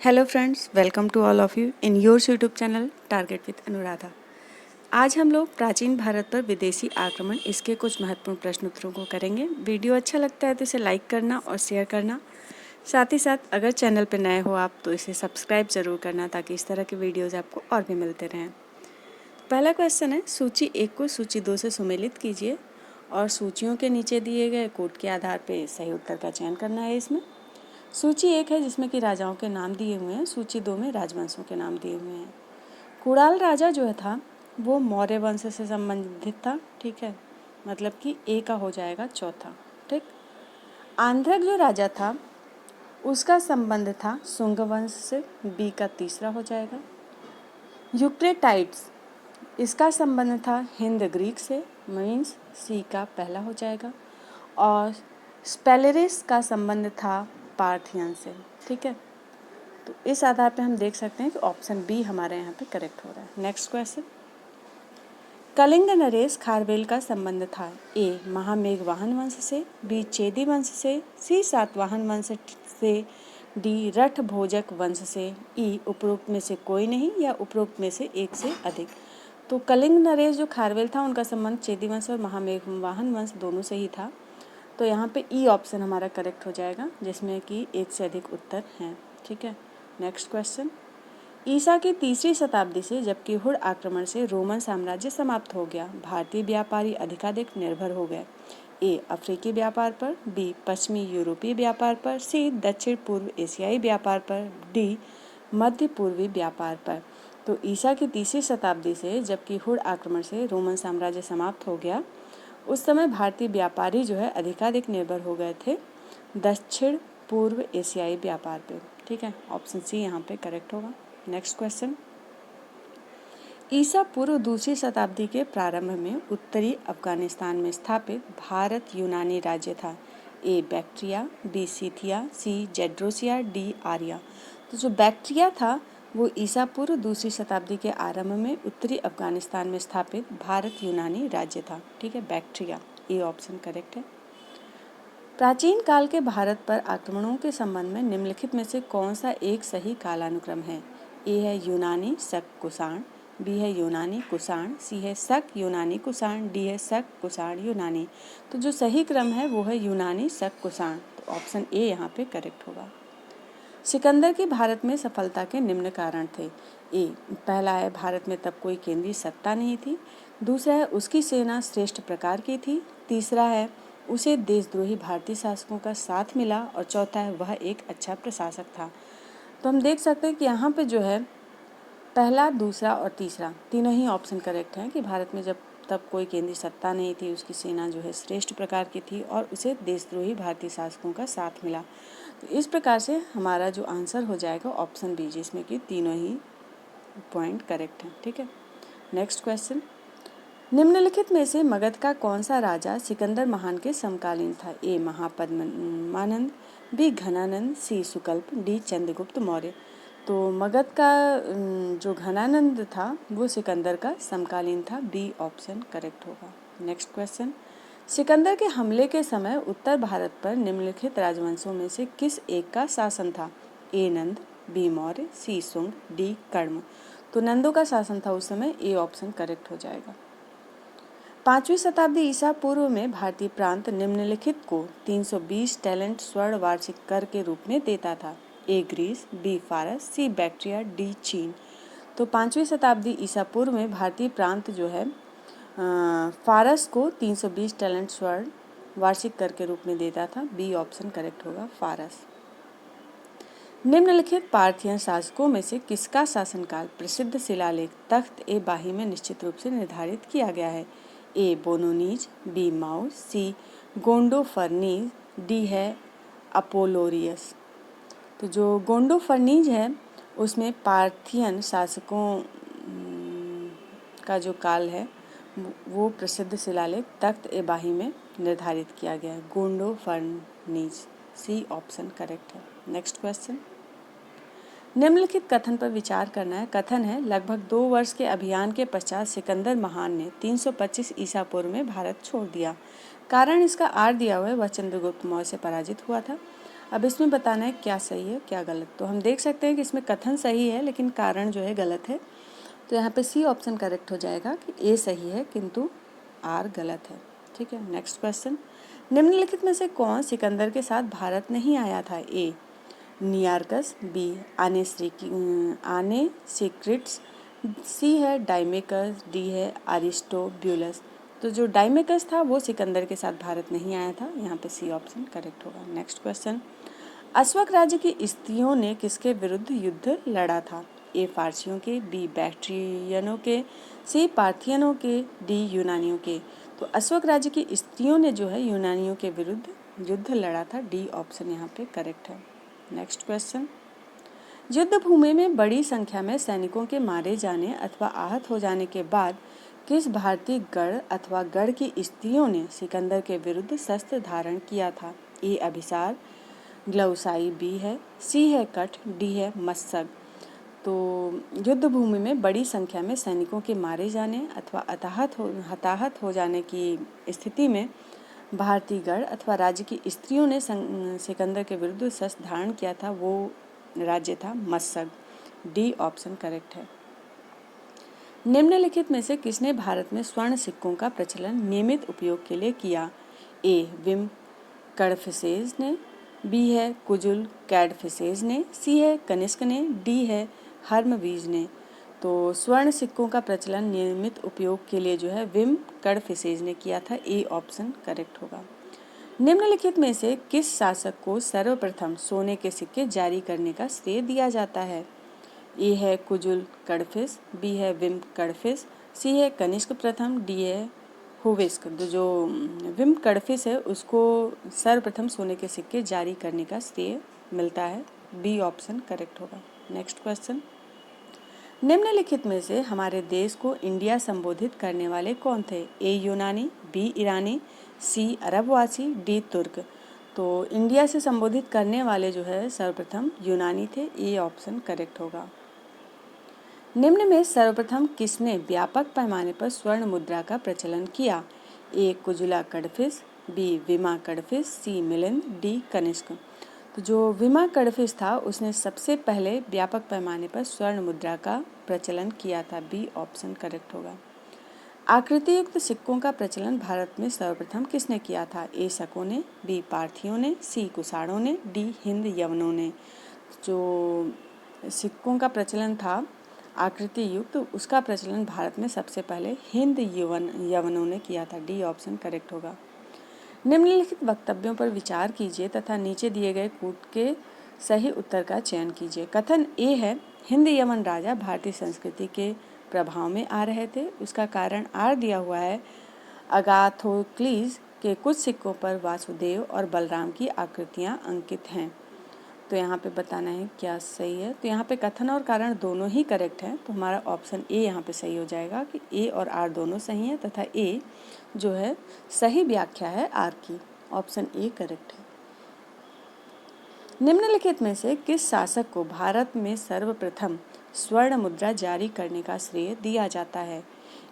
Hello friends, welcome to all of you in yours YouTube channel target with Anuradha. आज हम लोग प्राचीन भारत पर विदेशी आक्रमण इसके कुछ महत्वपूर्ण प्रश्न उत्तरों को करेंगे। वीडियो अच्छा लगता है तो इसे लाइक करना और शेयर करना। साथ ही साथ अगर चैनल पर नए हो आप तो इसे सब्सक्राइब ज़रूर करना ताकि इस तरह के वीडियोज़ आपको और भी मिलते रहें। पहला क्वेश्चन है, सूची 1 को सूची 2 से सुमेलित कीजिए और सूचियों के नीचे दिए गए कोड के आधार पर सही उत्तर का चयन करना है। इसमें सूची 1 है जिसमें कि राजाओं के नाम दिए हुए हैं, सूची 2 में राजवंशों के नाम दिए हुए हैं। कुणाल राजा जो था वो मौर्य वंश से संबंधित था, ठीक है, मतलब कि ए का हो जाएगा चौथा, ठीक। आंध्रक जो राजा था उसका संबंध था शुंग वंश से, बी का तीसरा हो जाएगा। यूक्रेटाइड्स इसका संबंध था हिंद ग्रीक से, मीन्स सी का पहला हो जाएगा। और स्पेलेरिस का संबंध था पार्थियन से, ठीक है। तो इस आधार पे हम देख सकते हैं कि ऑप्शन बी हमारे यहाँ पे करेक्ट हो रहा है। नेक्स्ट क्वेश्चन, कलिंग नरेश खारवेल का संबंध था ए महामेघवाहन वंश से, बी चेदी वंश से, सी सातवाहन वंश से, डी रठ भोजक वंश से, ई उपरोक्त में से कोई नहीं या उपरोक्त में से एक से अधिक। तो कलिंग नरेश जो खारवेल था उनका संबंध चेदी वंश और महामेघवाहन वंश दोनों से ही था। तो यहाँ पे ई ऑप्शन हमारा करेक्ट हो जाएगा जिसमें कि एक से अधिक उत्तर हैं, ठीक है। नेक्स्ट क्वेश्चन, ईसा की तीसरी शताब्दी से जबकि हुड़ आक्रमण से रोमन साम्राज्य समाप्त हो गया, भारतीय व्यापारी अधिकाधिक निर्भर हो गए। ए अफ्रीकी व्यापार पर, बी पश्चिमी यूरोपीय व्यापार पर, सी दक्षिण पूर्व एशियाई व्यापार पर, डी मध्य पूर्वी व्यापार पर। तो ईसा की तीसरी शताब्दी से जबकि हुड़ आक्रमण से रोमन साम्राज्य समाप्त हो गया, उस समय भारतीय व्यापारी जो है अधिकाधिक निर्भर हो गए थे दक्षिण पूर्व एशियाई व्यापार पे, ठीक है। ऑप्शन सी यहाँ पे करेक्ट होगा। नेक्स्ट क्वेश्चन, ईसा पूर्व दूसरी शताब्दी के प्रारंभ में उत्तरी अफगानिस्तान में स्थापित भारत यूनानी राज्य था। ए बैक्ट्रिया, बी सीथिया, सी जेड्रोसिया, डी आर्या। तो जो बैक्ट्रिया था वो ईसा पूर्व दूसरी शताब्दी के आरंभ में उत्तरी अफगानिस्तान में स्थापित भारत यूनानी राज्य था, ठीक है। बैक्ट्रिया, ए ऑप्शन करेक्ट है। प्राचीन काल के भारत पर आक्रमणों के संबंध में निम्नलिखित में से कौन सा एक सही कालानुक्रम है? ए है यूनानी शक कुषाण, बी है यूनानी कुषाण, सी है शक यूनानी कुषाण, डी है शक कुषाण यूनानी। तो जो सही क्रम है वो है यूनानी शक कुषाण। तो ऑप्शन ए यहाँ पे करेक्ट होगा। सिकंदर की भारत में सफलता के निम्न कारण थे। ए पहला है भारत में तब कोई केंद्रीय सत्ता नहीं थी, दूसरा है उसकी सेना श्रेष्ठ प्रकार की थी, तीसरा है उसे देशद्रोही भारतीय शासकों का साथ मिला, और चौथा है वह एक अच्छा प्रशासक था। तो हम देख सकते हैं कि यहाँ पे जो है पहला, दूसरा और तीसरा तीनों ही ऑप्शन करेक्ट हैं कि भारत में जब तब कोई केंद्रीय सत्ता नहीं थी, उसकी सेना जो है श्रेष्ठ प्रकार की थी और उसे देशद्रोही भारतीय शासकों का साथ मिला। तो इस प्रकार से हमारा जो आंसर हो जाएगा ऑप्शन बी, जिसमें कि तीनों ही पॉइंट करेक्ट हैं, ठीक है। नेक्स्ट क्वेश्चन, निम्नलिखित में से मगध का कौन सा राजा सिकंदर महान के समकालीन था? ए महापद्मानंद, बी घनानंद, सी सुकल्प, डी चंद्रगुप्त मौर्य। तो मगध का जो घनानंद था वो सिकंदर का समकालीन था, बी ऑप्शन करेक्ट होगा। नेक्स्ट क्वेश्चन, सिकंदर के हमले के समय उत्तर भारत पर निम्नलिखित राजवंशों में से किस एक का शासन था? ए नंद, बी मौर्य, सी शुंग, डी कर्ण। तो नंदों का शासन था उस समय, ए ऑप्शन करेक्ट हो जाएगा। 5वीं शताब्दी ईसा पूर्व में भारतीय प्रांत निम्नलिखित को 320 टैलेंट स्वर्ण वार्षिक कर के रूप में देता था। ए ग्रीस, बी फारस, सी बैक्ट्रिया, डी चीन। तो 5वीं शताब्दी ईसा पूर्व में भारतीय प्रांत जो है फारस को 320 टैलेंट स्वर्ण वार्षिक कर के रूप में देता था, बी ऑप्शन करेक्ट होगा, फारस। निम्नलिखित पार्थियन शासकों में से किसका शासनकाल प्रसिद्ध शिलालेख तख्त ए बाही में निश्चित रूप से निर्धारित किया गया है? ए बोनोनीज, बी माउस, सी गोंडोफर्नीज, डी है अपोलोरियस। तो जो गोंडोफर्नीज है उसमें पार्थियन शासकों का जो काल है वो प्रसिद्ध शिलालेख तख्त ए बाही में निर्धारित किया गया है, गोंडोफर्नीज, सी ऑप्शन करेक्ट है। नेक्स्ट क्वेश्चन, निम्नलिखित कथन पर विचार करना है। कथन है, लगभग 2 वर्ष के अभियान के पश्चात सिकंदर महान ने 325 ईसा पूर्व में भारत छोड़ दिया। कारण इसका आर दिया हुआ है, वह चंद्रगुप्त मौर्य से पराजित हुआ था। अब इसमें बताना है क्या सही है क्या गलत। तो हम देख सकते हैं कि इसमें कथन सही है लेकिन कारण जो है गलत है। तो यहाँ पे सी ऑप्शन करेक्ट हो जाएगा कि ए सही है किंतु आर गलत है। ठीक है, नेक्स्ट क्वेश्चन। निम्नलिखित में से कौन सिकंदर के साथ भारत नहीं आया था? ए नियार्कस, बी आने सिक्रिट्स, सी है डाइमेकस, डी है अरिस्टोब्यूलस। तो जो डाइमेकस था वो सिकंदर के साथ भारत नहीं आया था, यहाँ पे सी ऑप्शन करेक्ट होगा। Next question. अश्वक राज्य की स्त्रियों ने किसके विरुद्ध युद्ध लड़ा था? ए फारसियों के, बी बैक्ट्रियनों के, सी पार्थियनों के, डी यूनानियों के। तो अश्वक राज्य की स्त्रियों ने जो है यूनानियों के विरुद्ध युद्ध लड़ा था, डी ऑप्शन यहाँ पे करेक्ट है। Next question. युद्ध भूमि में बड़ी संख्या में सैनिकों के मारे जाने अथवा आहत हो जाने के बाद किस भारतीय गढ़ अथवा गढ़ की स्त्रियों ने सिकंदर के विरुद्ध शस्त्र धारण किया था? ए अभिसार, ग्लौसाई बी है, सी है कठ, डी है मत्सक। तो युद्ध भूमि में बड़ी संख्या में सैनिकों के मारे जाने अथवा हताहत हो जाने की स्थिति में भारतीय गढ़ अथवा राज्य की स्त्रियों ने सिकंदर के विरुद्ध शस्त्र धारण किया था, वो राज्य था मत्सक, डी ऑप्शन करेक्ट है। निम्नलिखित में से किसने भारत में स्वर्ण सिक्कों का प्रचलन नियमित उपयोग के लिए किया? ए विम कडफिसेज ने, बी है कुजुल कैडफिसेज ने, सी है कनिष्क ने, डी है हर्मवीज ने। तो स्वर्ण सिक्कों का प्रचलन नियमित उपयोग के लिए जो है विम कडफिसेज ने किया था, ए ऑप्शन करेक्ट होगा। निम्नलिखित में से किस शासक को सर्वप्रथम सोने के सिक्के जारी करने का श्रेय दिया जाता है? ए है कुजुल कडफिस, बी है विम कडफिस, सी है कनिष्क प्रथम, डी है हुविस्क। तो जो विम कडफिस है उसको सर्वप्रथम सोने के सिक्के जारी करने का श्रेय मिलता है, बी ऑप्शन करेक्ट होगा। Next question. निम्नलिखित में से हमारे देश को इंडिया संबोधित करने वाले कौन थे? ए यूनानी, बी ईरानी, सी अरबवासी, डी तुर्क। तो इंडिया से संबोधित करने वाले जो है सर्वप्रथम यूनानी थे, ए ऑप्शन करेक्ट होगा। निम्न में सर्वप्रथम किसने व्यापक पैमाने पर स्वर्ण मुद्रा का प्रचलन किया? ए कुजुला कडफिस, बी विमा कडफिस, सी मिलिंद, डी कनिष्क। तो जो विमा कडफिस था उसने सबसे पहले व्यापक पैमाने पर स्वर्ण मुद्रा का प्रचलन किया था, बी ऑप्शन करेक्ट होगा। आकृति युक्त सिक्कों का प्रचलन भारत में सर्वप्रथम किसने किया था? ए शकों ने, बी पार्थियों ने, सी कुषाणों ने, डी हिंद यवनों ने। जो सिक्कों का प्रचलन था आकृति युक्त, उसका प्रचलन भारत में सबसे पहले हिंद यवनों ने किया था, डी ऑप्शन करेक्ट होगा। निम्नलिखित वक्तव्यों पर विचार कीजिए तथा नीचे दिए गए कूट के सही उत्तर का चयन कीजिए। कथन ए है हिंद यवन राजा भारतीय संस्कृति के प्रभाव में आ रहे थे, उसका कारण आर दिया हुआ है अगाथोक्लीज के कुछ सिक्कों पर वासुदेव और बलराम की आकृतियां अंकित हैं। तो यहाँ पे बताना है क्या सही है। तो यहाँ पे कथन और कारण दोनों ही करेक्ट हैं, तो हमारा ऑप्शन ए यहाँ पे सही हो जाएगा कि ए और आर दोनों सही हैं तथा ए जो है सही व्याख्या है आर की, ऑप्शन ए करेक्ट है। निम्नलिखित में से किस शासक को भारत में सर्वप्रथम स्वर्ण मुद्रा जारी करने का श्रेय दिया जाता है?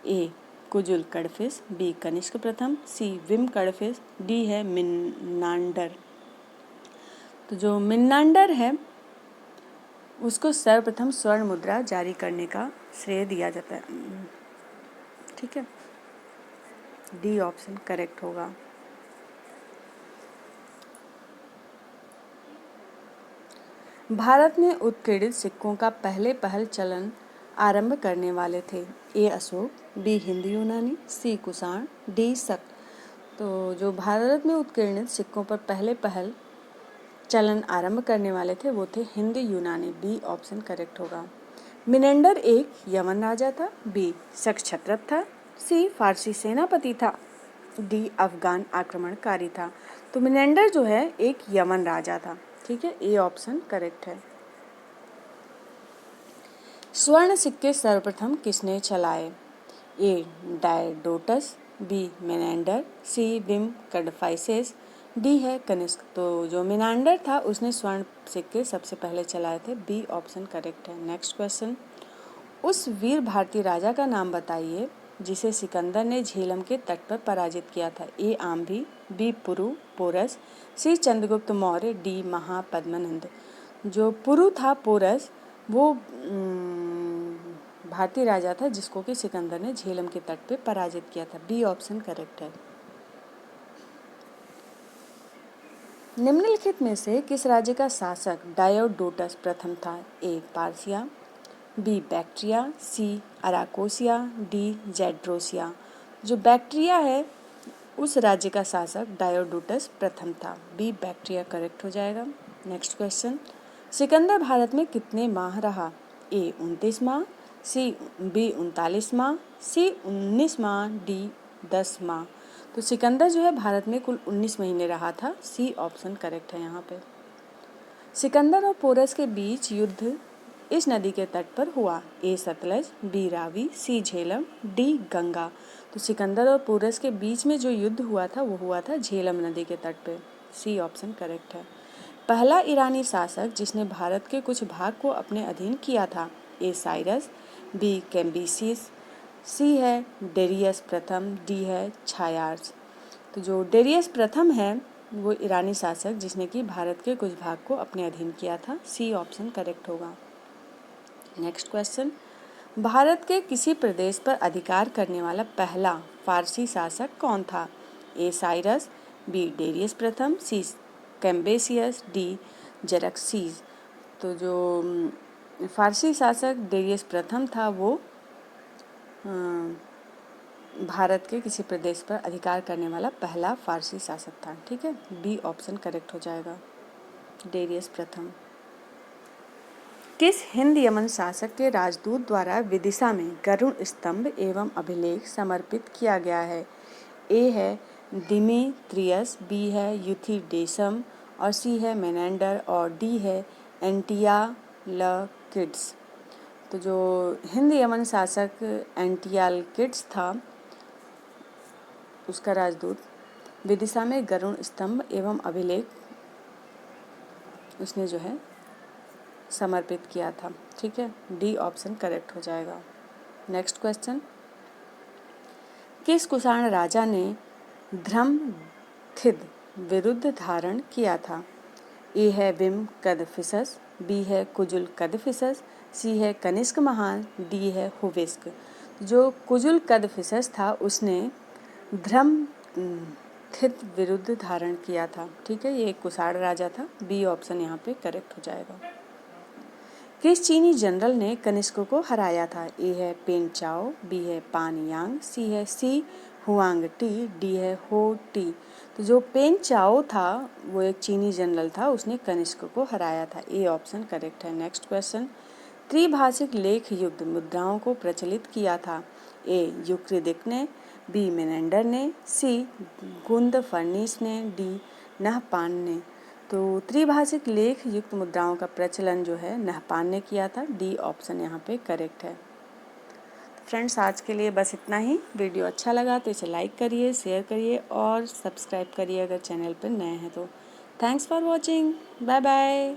ए कुजुल कडफिस, बी कनिष्क प्रथम, सी विम कडफिस, डी है मिन्नांडर। तो जो मिन्नांडर है उसको सर्वप्रथम स्वर्ण मुद्रा जारी करने का श्रेय दिया जाता है, ठीक है, डी ऑप्शन करेक्ट होगा। भारत में उत्कीर्णित सिक्कों का पहल चलन आरंभ करने वाले थे? ए अशोक, बी हिंद यूनानी, सी कुषाण, डी शक। तो जो भारत में उत्कीर्णित सिक्कों पर पहल चलन आरंभ करने वाले थे वो थे हिंद यूनानी, बी ऑप्शन करेक्ट होगा। मिनेंडर एक यमन राजा था, बी शक क्षत्रप था, सी फारसी सेनापति था, डी अफगान आक्रमणकारी था। तो मिनेंडर जो है एक यमन राजा था, ठीक है, ए ऑप्शन करेक्ट है। स्वर्ण सिक्के सर्वप्रथम किसने चलाए? ए डायोडोटस, बी मिनेंडर, सी विम कडफाइसेस, डी है कनिष्क। तो जो मिनांडर था उसने स्वर्ण सिक्के सबसे पहले चलाए थे, बी ऑप्शन करेक्ट है। Next question. उस वीर भारतीय राजा का नाम बताइए जिसे सिकंदर ने झेलम के तट पर पराजित किया था? ए आम्भी, बी पुरु पोरस, सी चंद्रगुप्त मौर्य, डी महापद्मनंद। जो पुरु था पोरस वो भारतीय राजा था जिसको कि सिकंदर ने झेलम के तट पे पराजित किया था। बी ऑप्शन करेक्ट है। निम्नलिखित में से किस राज्य का शासक डायोडोटस प्रथम था? ए पार्सिया, बी बैक्ट्रिया, सी अराकोसिया, डी जेड्रोसिया। जो बैक्ट्रिया है उस राज्य का शासक डायोडोटस प्रथम था। बी बैक्ट्रिया करेक्ट हो जाएगा। नेक्स्ट क्वेश्चन, सिकंदर भारत में कितने माह रहा? ए 29 माह, बी 39 माह, सी 19 माह, डी 10 माह। तो सिकंदर जो है भारत में कुल 19 महीने रहा था। सी ऑप्शन करेक्ट है यहाँ पे। सिकंदर और पोरस के बीच युद्ध इस नदी के तट पर हुआ? ए सतलज, बी रावी, सी झेलम, डी गंगा। तो सिकंदर और पोरस के बीच में जो युद्ध हुआ था वो हुआ था झेलम नदी के तट पे। सी ऑप्शन करेक्ट है। पहला ईरानी शासक जिसने भारत के कुछ भाग को अपने अधीन किया था? ए साइरस, बी कैम्बिसिस, सी है डेरियस प्रथम, डी है छायार्स। तो जो डेरियस प्रथम है वो ईरानी शासक जिसने कि भारत के कुछ भाग को अपने अधीन किया था। सी ऑप्शन करेक्ट होगा। नेक्स्ट क्वेश्चन, भारत के किसी प्रदेश पर अधिकार करने वाला पहला फारसी शासक कौन था? ए साइरस, बी डेरियस प्रथम, सी कैम्बिसियस, डी जरक्सीज। तो जो फारसी शासक डेरियस प्रथम था वो भारत के किसी प्रदेश पर अधिकार करने वाला पहला फारसी शासक था। ठीक है, बी ऑप्शन करेक्ट हो जाएगा, डेरियस प्रथम। किस हिंद यमन शासक के राजदूत द्वारा विदिशा में गरुड़ स्तंभ एवं अभिलेख समर्पित किया गया है? ए है दिमेत्रियस, बी है यूथिडेसम और सी है मेनेंडर और डी है एंटियालकिड्स। तो जो हिंद यमन शासक एंटियालकिड्स था उसका राजदूत विदिशा में गरुड़ स्तंभ एवं अभिलेख उसने जो है समर्पित किया था। ठीक है, डी ऑप्शन करेक्ट हो जाएगा। नेक्स्ट क्वेश्चन, किस कुषाण राजा ने धर्मथिद विरुद्ध धारण किया था? ए है विम कदफिसस, बी है कुजुल कदफिसस, सी है कनिष्क महान, डी है हुविस्क। जो कुजुल कदफिसस था उसने धर्मथिद विरुद्ध धारण किया था। ठीक है, ये एक कुषाण राजा था। बी ऑप्शन यहाँ पे करेक्ट हो जाएगा। किस चीनी जनरल ने कनिष्क को हराया था? ए है पेन चाओ, बी है पान यांग, सी है सी हुआंग टी, डी है हो टी। तो जो पेन चाओ था वो एक चीनी जनरल था, उसने कनिष्क को हराया था। ए ऑप्शन करेक्ट है। नेक्स्ट क्वेश्चन, त्रिभाषिक लेख युक्त मुद्राओं को प्रचलित किया था? ए यूक्रिदिक ने, बी मेनेंडर ने, सी गुंद फर्निस ने, डी नहपान ने। तो त्रिभाषिक लेख युक्त मुद्राओं का प्रचलन जो है नहपान ने किया था। डी ऑप्शन यहाँ पे करेक्ट है। फ्रेंड्स, आज के लिए बस इतना ही। वीडियो अच्छा लगा तो इसे लाइक करिए, शेयर करिए और सब्सक्राइब करिए अगर चैनल पर नए हैं तो। Thanks for watching, bye bye.